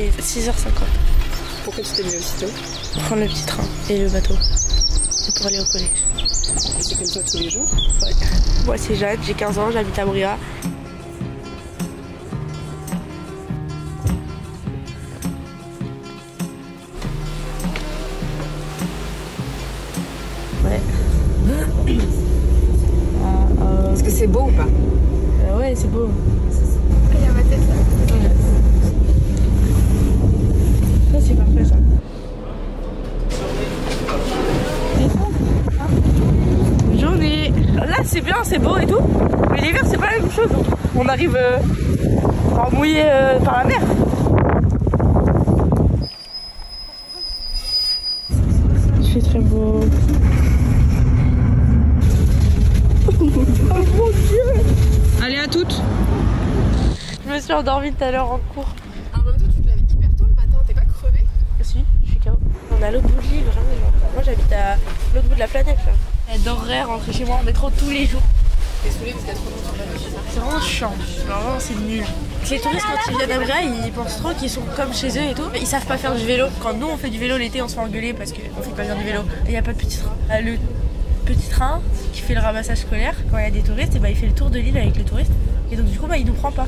est 6h50. Pourquoi tu t'es levé aussitôt? Pour prendre le petit train et le bateau. C'est pour aller au collège. C'est comme ça tous les jours? Ouais. Moi c'est Jeanne, j'ai 15 ans, j'habite à Bria. Ouais. Est-ce que c'est beau ou pas? Ouais, c'est beau. Il y a ma tête là. Ça c'est parfait ça. Journée. Là c'est bien, c'est beau et tout. Mais l'hiver c'est pas la même chose. On arrive mouillé par la mer. Il fait très beau. Oh mon dieu! Allez, à toutes! Je me suis endormie tout à l'heure en cours. En même temps, tu te lèves hyper tôt le matin, t'es pas crevé? Si, je suis KO. On est à l'autre bout de l'île, vraiment. Moi j'habite à l'autre bout de la planète là. J'adorerais rentrer chez moi en métro tous les jours. T'es saoulé parce qu'il y a trop de monde sur la route, c'est ça? C'est vraiment chiant. Vraiment c'est nul. Les touristes quand ils viennent à Bria, ils pensent trop qu'ils sont comme chez eux et tout. Ils savent pas faire du vélo. Quand nous on fait du vélo l'été, on se fait engueuler parce qu'on fait pas bien du vélo. Et il y a pas de petit train. Le petit train qui fait le ramassage scolaire, quand il y a des touristes, et bah, il fait le tour de l'île avec les touristes. Et donc du coup bah, il nous prend pas.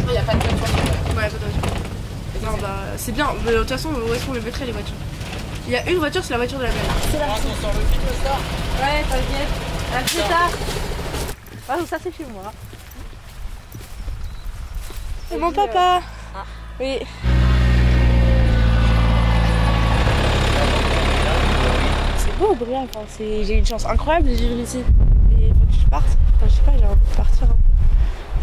Il n'y a pas de voiture sur la Ouais, pas de voiture. Non bah c'est bien, mais de toute façon où est-ce qu'on les mettrait les voitures? Il y a une voiture, c'est la voiture de la mer. C'est la voiture. Ouais, t'inquiète. À plus tard. Ah ça c'est chez moi. C'est mon papa. Ah. Oui. C'est beau Bria, enfin, j'ai une chance incroyable de vivre ici. Et il faut que je parte. Enfin, je sais pas, j'ai envie de partir un peu.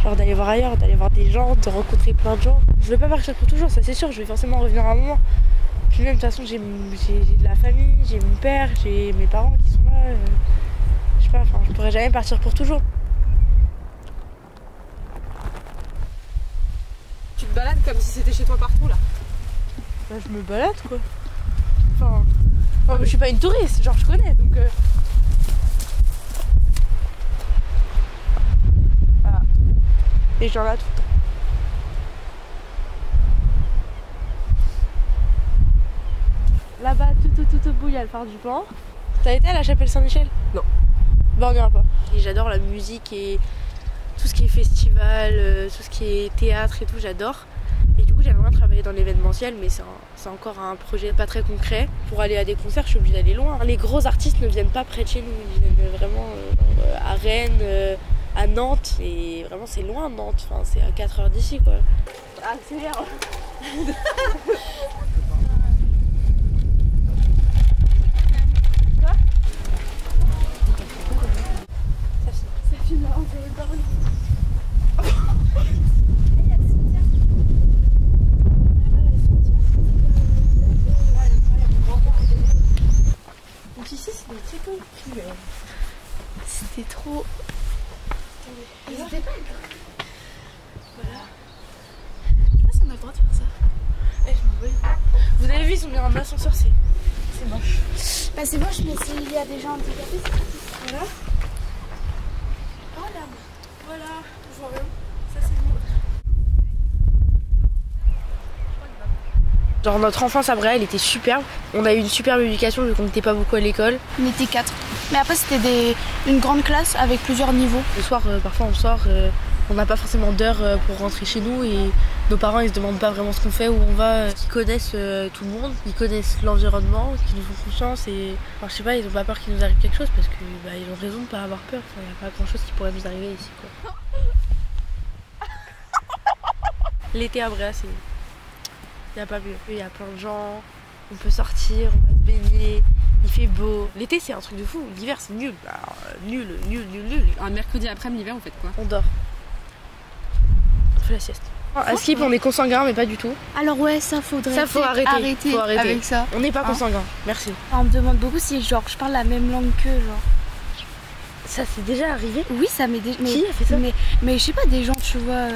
Genre d'aller voir ailleurs, d'aller voir des gens, de rencontrer plein de gens. Je vais pas partir pour toujours, ça c'est sûr, je vais forcément revenir à un moment. Puis même de toute façon j'ai de la famille, j'ai mon père, j'ai mes parents qui sont là. Je sais pas, enfin je pourrais jamais partir pour toujours. Tu te balades comme si c'était chez toi partout là? Bah je me balade quoi. Enfin je suis pas une touriste, genre je connais donc voilà. Et genre là tout le temps. Là-bas, tout au bout, il y a le phare du Pan. T'as été à la chapelle Saint-Michel? Non. Bah on ira pas. Et j'adore la musique et tout ce qui est festival, tout ce qui est théâtre et tout, j'adore. Et du coup j'aimerais bien travailler dans l'événementiel, mais c'est encore un projet pas très concret. Pour aller à des concerts, je suis obligée d'aller loin. Les gros artistes ne viennent pas près de chez nous, ils viennent vraiment à Rennes, à Nantes. Et vraiment c'est loin Nantes, enfin, c'est à 4 heures d'ici quoi. Accélère. Donc ici c'est des très cool. C'était trop... Voilà. Je sais pas si on a le droit de faire ça. Eh, je me vois. Vous avez vu, ils ont mis un ascenseur, c'est moche. Bah c'est moche, mais s'il y a des gens handicapés, c'est pratique. Voilà. Voilà. Voilà. Je vois rien. Ça c'est beau. Genre notre enfance à Bria, elle était superbe. On a eu une superbe éducation vu qu'on n'était pas beaucoup à l'école. On était 4. Mais après c'était une grande classe avec plusieurs niveaux. Le soir, parfois on sort, on n'a pas forcément d'heure pour rentrer chez nous et nos parents ils se demandent pas vraiment ce qu'on fait, où on va. Ils connaissent tout le monde, ils connaissent l'environnement, qui nous font confiance et enfin, je sais pas, ils ont pas peur qu'il nous arrive quelque chose parce que bah, ils ont raison de pas avoir peur. Il n'y a pas grand chose qui pourrait nous arriver ici quoi. L'été à Bria, c'est... Il n'y a pas mieux. Il y a plein de gens, on peut sortir, on va se baigner, il fait beau. L'été c'est un truc de fou, l'hiver c'est nul. Alors, nul. Un mercredi après-midi, l'hiver, vous faites quoi? On dort. On fait la sieste. À Skip on est consanguin mais pas du tout. Alors ouais, ça faudrait Ça faut arrêter. avec ça. On n'est pas consanguin, merci. On me demande beaucoup si genre je parle la même langue qu'eux, genre. Ça c'est déjà arrivé? Oui, ça m'est déjà... Qui a fait ça? Mais je sais pas, des gens, tu vois...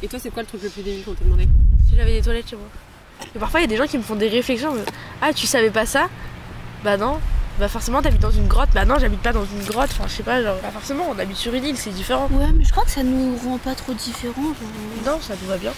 Et toi, c'est quoi le truc le plus débile qu'on t'a demandé? Si j'avais des toilettes chez moi. Et parfois il y a des gens qui me font des réflexions. Ah tu savais pas ça? Bah non. Bah forcément t'habites dans une grotte. Bah non, j'habite pas dans une grotte. Enfin je sais pas, genre. Bah forcément on habite sur une île, c'est différent. Ouais, mais je crois que ça nous rend pas trop différents, genre. Non, ça nous va bien.